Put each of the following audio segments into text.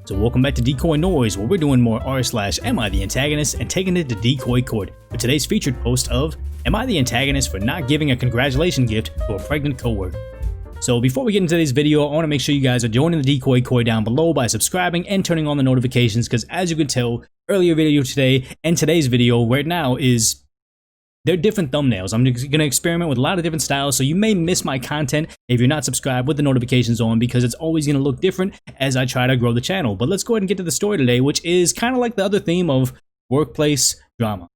So welcome back to DecoyNoise, where we're doing more r/am I the antagonist and taking it to Decoy Court for today's featured post of Am I the antagonist for not giving a congratulation gift to a pregnant coworker? So before we get into today's video, I want to make sure you guys are joining the Decoy Court down below by subscribing and turning on the notifications, because as you can tell, earlier video today and today's video right now they're different thumbnails. I'm going to experiment with a lot of different styles, so you may miss my content if you're not subscribed with the notifications on, because it's always going to look different as I try to grow the channel. But let's go ahead and get to the story today, which is kind of like the other theme of workplace drama.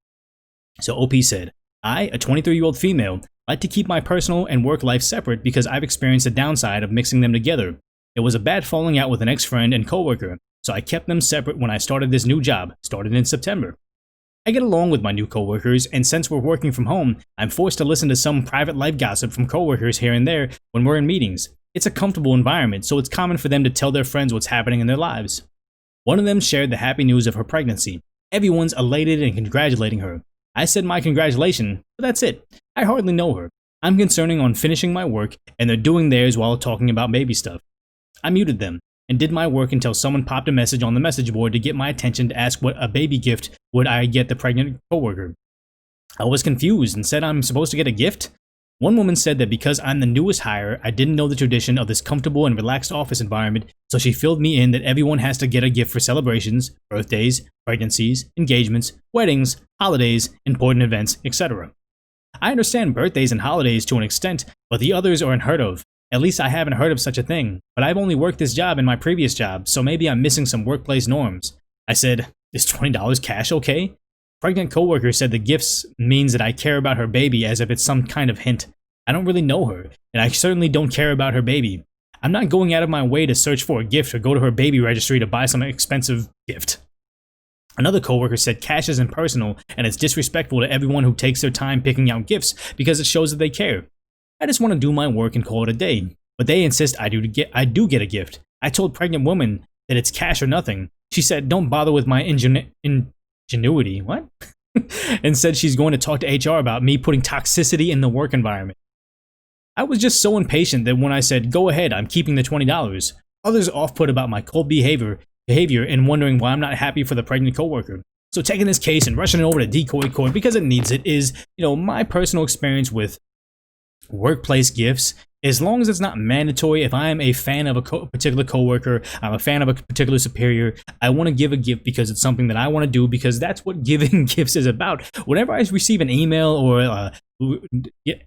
So OP said, I, a 23-year-old female, like to keep my personal and work life separate because I've experienced the downside of mixing them together. It was a bad falling out with an ex-friend and coworker, so I kept them separate when I started this new job, started in September. I get along with my new coworkers, and since we're working from home, I'm forced to listen to some private life gossip from coworkers here and there when we're in meetings. It's a comfortable environment, so it's common for them to tell their friends what's happening in their lives. One of them shared the happy news of her pregnancy. Everyone's elated and congratulating her. I said my congratulations, but that's it. I hardly know her. I'm concentrating on finishing my work, and they're doing theirs while talking about baby stuff. I muted them and did my work until someone popped a message on the message board to get my attention to ask what a baby gift would I get the pregnant coworker. I was confused and said I'm supposed to get a gift. One woman said that because I'm the newest hire, I didn't know the tradition of this comfortable and relaxed office environment, so she filled me in that everyone has to get a gift for celebrations, birthdays, pregnancies, engagements, weddings, holidays, important events, etc. I understand birthdays and holidays to an extent, but the others are unheard of. At least I haven't heard of such a thing, but I've only worked this job in my previous job, so maybe I'm missing some workplace norms. I said, is $20 cash okay? Pregnant coworker said the gifts means that I care about her baby, as if it's some kind of hint. I don't really know her, and I certainly don't care about her baby. I'm not going out of my way to search for a gift or go to her baby registry to buy some expensive gift. Another coworker said cash isn't personal, and it's disrespectful to everyone who takes their time picking out gifts because it shows that they care. I just want to do my work and call it a day, but they insist I do get a gift. I told pregnant woman that it's cash or nothing. She said don't bother with my ingenuity, what? And said she's going to talk to HR about me putting toxicity in the work environment. I was just so impatient that when I said go ahead, I'm keeping the $20, others off-put about my cold behavior and wondering why I'm not happy for the pregnant coworker. So taking this case and rushing it over to Decoy Court because it needs it is, my personal experience with workplace gifts. As long as it's not mandatory, if I am a fan of a particular coworker, I'm a fan of a particular superior, I want to give a gift because it's something that I want to do, because that's what giving gifts is about. Whenever I receive an email or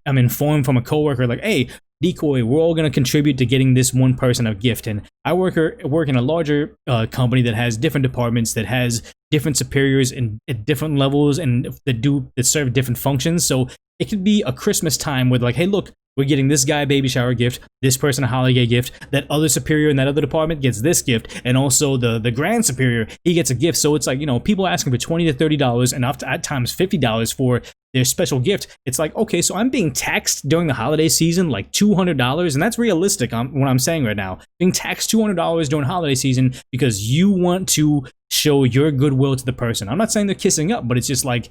I'm informed from a coworker like, hey, Decoy, we're all going to contribute to getting this one person a gift. And I work in a larger company that has different departments, that has different superiors at different levels and that serve different functions. So it could be a Christmas time where like, hey, look, we're getting this guy a baby shower gift, this person a holiday gift, that other superior in that other department gets this gift, and also the grand superior, he gets a gift. So it's like, people asking for $20 to $30 and at times $50 for their special gift. It's like, okay, so I'm being taxed during the holiday season like $200, and that's realistic what I'm saying right now. Being taxed $200 during holiday season because you want to show your goodwill to the person. I'm not saying they're kissing up, but it's just like,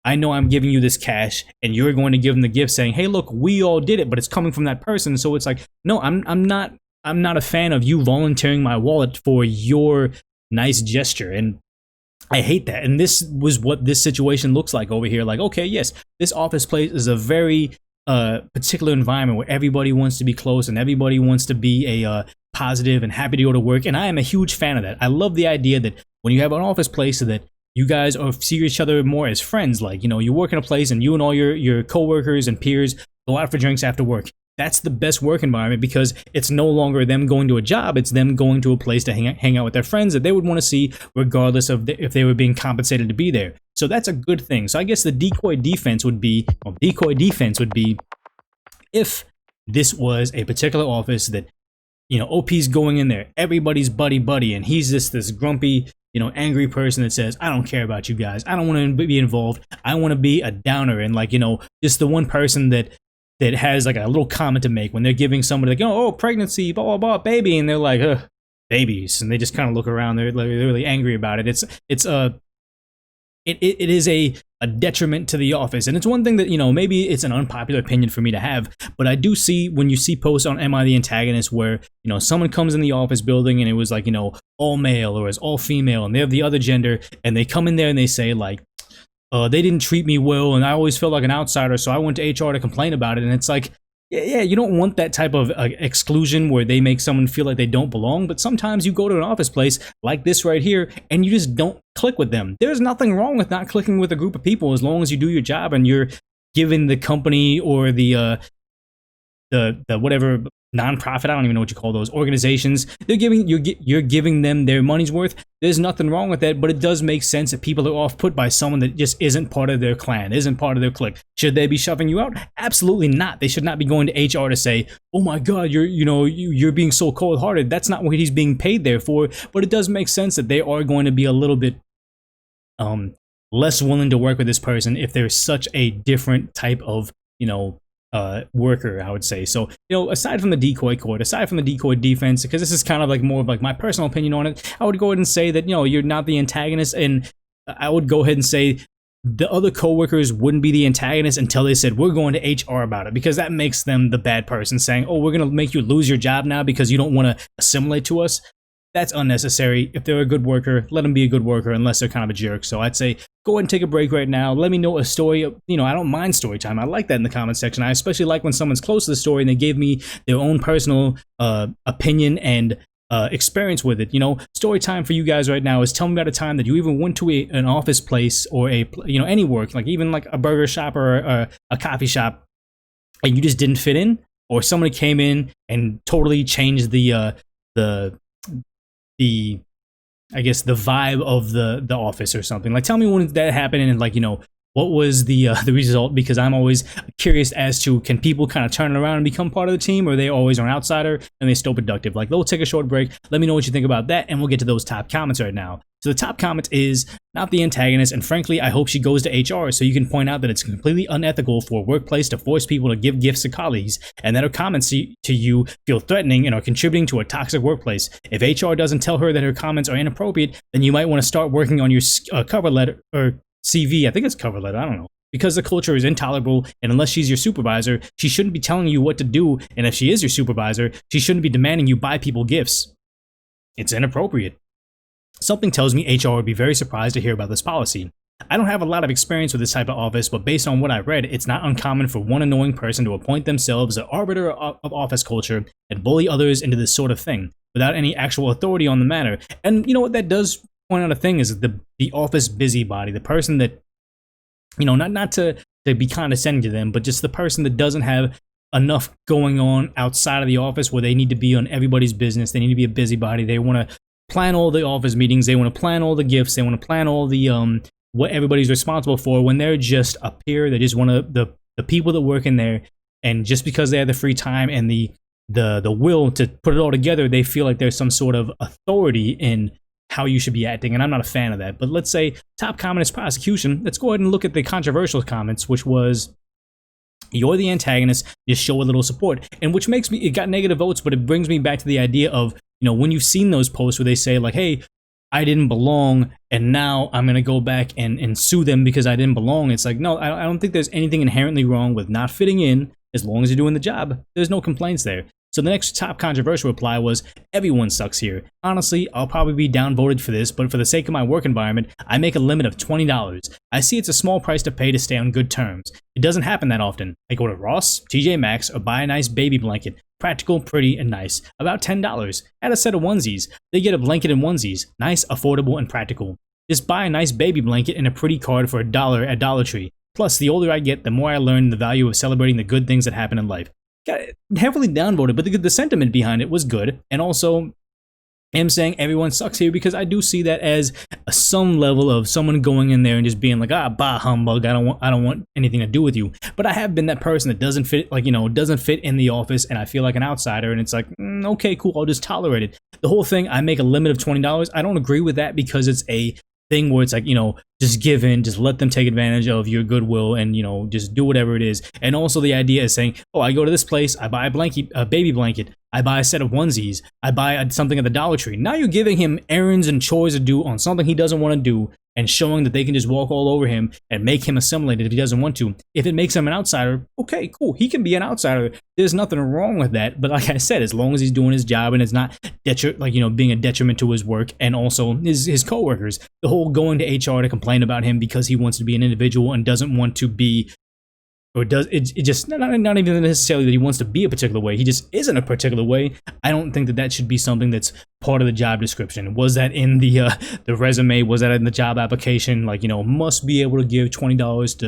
I know I'm giving you this cash and you're going to give them the gift saying, hey, look, we all did it, but it's coming from that person. So it's like, no, I'm not a fan of you volunteering my wallet for your nice gesture. And I hate that. And this was what this situation looks like over here. Like, okay, yes, this office place is a very particular environment where everybody wants to be close and everybody wants to be a positive and happy to go to work. And I am a huge fan of that. I love the idea that when you have an office place so that you guys see each other more as friends, like, you work in a place and you and all your coworkers and peers go out for drinks after work. That's the best work environment, because it's no longer them going to a job, it's them going to a place to hang out with their friends that they would want to see regardless of if they were being compensated to be there. So that's a good thing. So I guess the decoy defense would be if this was a particular office that, OP's going in there, everybody's buddy, and he's this grumpy, angry person that says, I don't care about you guys. I don't want to be involved. I want to be a downer. And like, just the one person that has like a little comment to make when they're giving somebody like, oh, pregnancy, blah, blah, blah, baby. And they're like, babies. And they just kind of look around. They're really angry about it. It is a a detriment to the office. And it's one thing that, you know, maybe it's an unpopular opinion for me to have, but I do see when you see posts on Am I the Antagonist where, you know, someone comes in the office building and it was like, you know, all male or it's all female and they have the other gender, and they come in there and they say like, they didn't treat me well and I always felt like an outsider, so I went to HR to complain about it. And it's like, yeah, you don't want that type of exclusion where they make someone feel like they don't belong. But sometimes you go to an office place like this right here and you just don't click with them. There's nothing wrong with not clicking with a group of people as long as you do your job and you're giving the company or the whatever nonprofit, I don't even know what you call those organizations, you're giving them their money's worth. There's nothing wrong with that, but it does make sense that people are off put by someone that just isn't part of their clan, isn't part of their clique. Should they be shoving you out? Absolutely not. They should not be going to HR to say, oh my god, you're being so cold-hearted. That's not what he's being paid there for. But it does make sense that they are going to be a little bit less willing to work with this person if there's such a different type of, you know, worker, I would say. So, you know, aside from the Decoy Court, aside from the decoy defense, because this is kind of like more of like my personal opinion on it, I would go ahead and say that, you know, you're not the antagonist, and I would go ahead and say the other coworkers wouldn't be the antagonist until they said, we're going to HR about it, because that makes them the bad person, saying, oh, we're going to make you lose your job now because you don't want to assimilate to us. That's unnecessary. If they're a good worker, let them be a good worker, unless they're kind of a jerk. So I'd say go ahead and take a break right now. Let me know a story. You know, I don't mind story time. I like that in the comment section. I especially like when someone's close to the story and they give me their own personal opinion and experience with it. You know, story time for you guys right now is tell me about a time that you even went to an office place or any work, like even like a burger shop or a coffee shop, and you just didn't fit in, or somebody came in and totally changed the I guess the vibe of the office or something. Like, tell me when that happened and, like, you know, what was the result, because I'm always curious as to, can people kind of turn it around and become part of the team, or they always are an outsider and they're still productive? Like, they'll take a short break. Let me know what you think about that, and we'll get to those top comments right now. So the top comment is not the antagonist, and frankly, I hope she goes to HR so you can point out that it's completely unethical for a workplace to force people to give gifts to colleagues, and that her comments to you feel threatening and are contributing to a toxic workplace. If HR doesn't tell her that her comments are inappropriate, then you might want to start working on your cover letter or CV. I think it's cover letter. I don't know. Because the culture is intolerable, and unless she's your supervisor, she shouldn't be telling you what to do, and if she is your supervisor, she shouldn't be demanding you buy people gifts. It's inappropriate. Something tells me HR would be very surprised to hear about this policy. I don't have a lot of experience with this type of office, but based on what I read, it's not uncommon for one annoying person to appoint themselves the arbiter of office culture and bully others into this sort of thing, without any actual authority on the matter. And you know what that does point out a thing is the office busybody, the person that, you know, not to be condescending to them, but just the person that doesn't have enough going on outside of the office where they need to be on everybody's business. They need to be a busybody. They want to plan all the office meetings. They want to plan all the gifts. They want to plan all the what everybody's responsible for, when they're just up here. They just want to the people that work in there, and just because they have the free time and the will to put it all together, they feel like there's some sort of authority in how you should be acting, and I'm not a fan of that. But let's say top comment is prosecution. Let's go ahead and look at the controversial comments, which was, you're the antagonist, just show a little support. And which makes me, it got negative votes, but it brings me back to the idea of, you know, when you've seen those posts where they say like, hey, I didn't belong, and now I'm going to go back and sue them because I didn't belong. It's like, no, I don't think there's anything inherently wrong with not fitting in, as long as you're doing the job. There's no complaints there. So the next top controversial reply was, everyone sucks here. Honestly, I'll probably be downvoted for this, but for the sake of my work environment, I make a limit of $20. I see it's a small price to pay to stay on good terms. It doesn't happen that often. I go to Ross, TJ Maxx, or buy a nice baby blanket. Practical, pretty, and nice. About $10. Add a set of onesies. They get a blanket and onesies. Nice, affordable, and practical. Just buy a nice baby blanket and a pretty card for $1 at Dollar Tree. Plus, the older I get, the more I learn the value of celebrating the good things that happen in life. Got heavily downvoted, but the sentiment behind it was good. And also, I'm saying everyone sucks here because I do see that as some level of someone going in there and just being like, bah humbug, I don't want anything to do with you. But I have been that person that doesn't fit, like, you know, doesn't fit in the office, and I feel like an outsider, and it's like, okay, cool, I'll just tolerate it. The whole thing, I make a limit of $20. I don't agree with that, because it's a thing where it's like, you know, just give in, just let them take advantage of your goodwill, and, you know, just do whatever it is. And also the idea is saying, oh, I go to this place, I buy a baby blanket, I buy a set of onesies, I buy something at the Dollar Tree. Now you're giving him errands and chores to do on something he doesn't want to do, and showing that they can just walk all over him and make him assimilate it if he doesn't want to. If it makes him an outsider, okay, cool. He can be an outsider. There's nothing wrong with that. But like I said, as long as he's doing his job and it's not being a detriment to his work and also his coworkers. The whole going to HR to complain about him because he wants to be an individual and doesn't want to be, or does it just not even necessarily that he wants to be a particular way, he just isn't a particular way. I don't think that should be something that's part of the job description. Was that in the resume? Was that in the job application? Like, must be able to give $20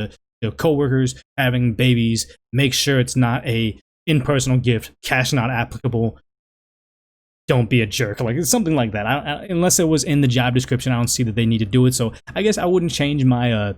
to coworkers having babies. Make sure it's not a impersonal gift. Cash not applicable. Don't be a jerk. Like, it's something like that. Unless it was in the job description, I don't see that they need to do it. So I guess I wouldn't change my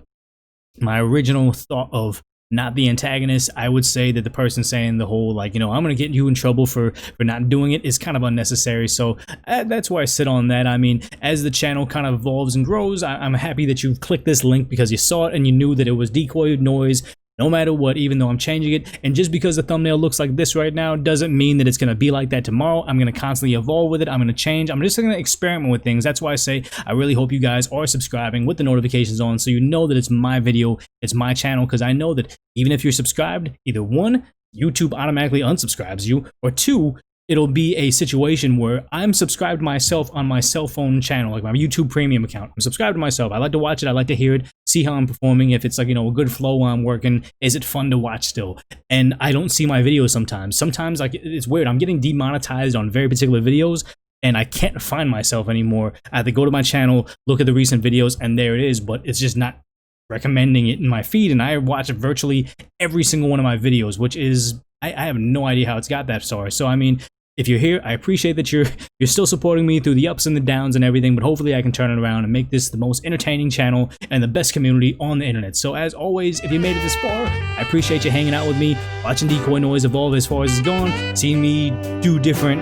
my original thought of not the antagonist. I would say that the person saying the whole, like, I'm going to get you in trouble for not doing it is kind of unnecessary. So that's where I sit on that. I mean, as the channel kind of evolves and grows, I'm happy that you clicked this link because you saw it and you knew that it was DecoyNoise. No matter what, even though I'm changing it, and just because the thumbnail looks like this right now doesn't mean that it's going to be like that tomorrow. I'm going to constantly evolve with it. I'm going to change. I'm just going to experiment with things. That's why I say I really hope you guys are subscribing with the notifications on, so you know that it's my video, it's my channel, because I know that even if you're subscribed, either one, YouTube automatically unsubscribes you, or two, it'll be a situation where I'm subscribed myself on my cell phone channel, like my YouTube premium account. I'm subscribed to myself. I like to watch it. I like to hear it, see how I'm performing. If it's like, a good flow while I'm working, is it fun to watch still? And I don't see my videos sometimes. Sometimes, like, it's weird. I'm getting demonetized on very particular videos and I can't find myself anymore. I have to go to my channel, look at the recent videos, and there it is, but it's just not recommending it in my feed. And I watch virtually every single one of my videos, which is, I have no idea how it's got that far. So, I mean, if you're here, I appreciate that you're still supporting me through the ups and the downs and everything, but hopefully I can turn it around and make this the most entertaining channel and the best community on the internet. So as always, if you made it this far, I appreciate you hanging out with me, watching DecoyNoise evolve as far as it's gone, seeing me do different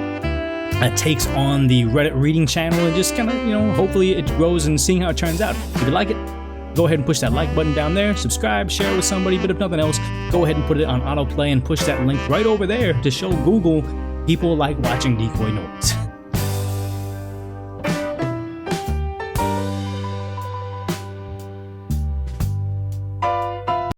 takes on the Reddit reading channel, and just kind of, hopefully it grows, and seeing how it turns out. If you like it, go ahead and push that like button down there, subscribe, share it with somebody, but if nothing else, go ahead and put it on autoplay and push that link right over there to show Google people like watching DecoyNoise.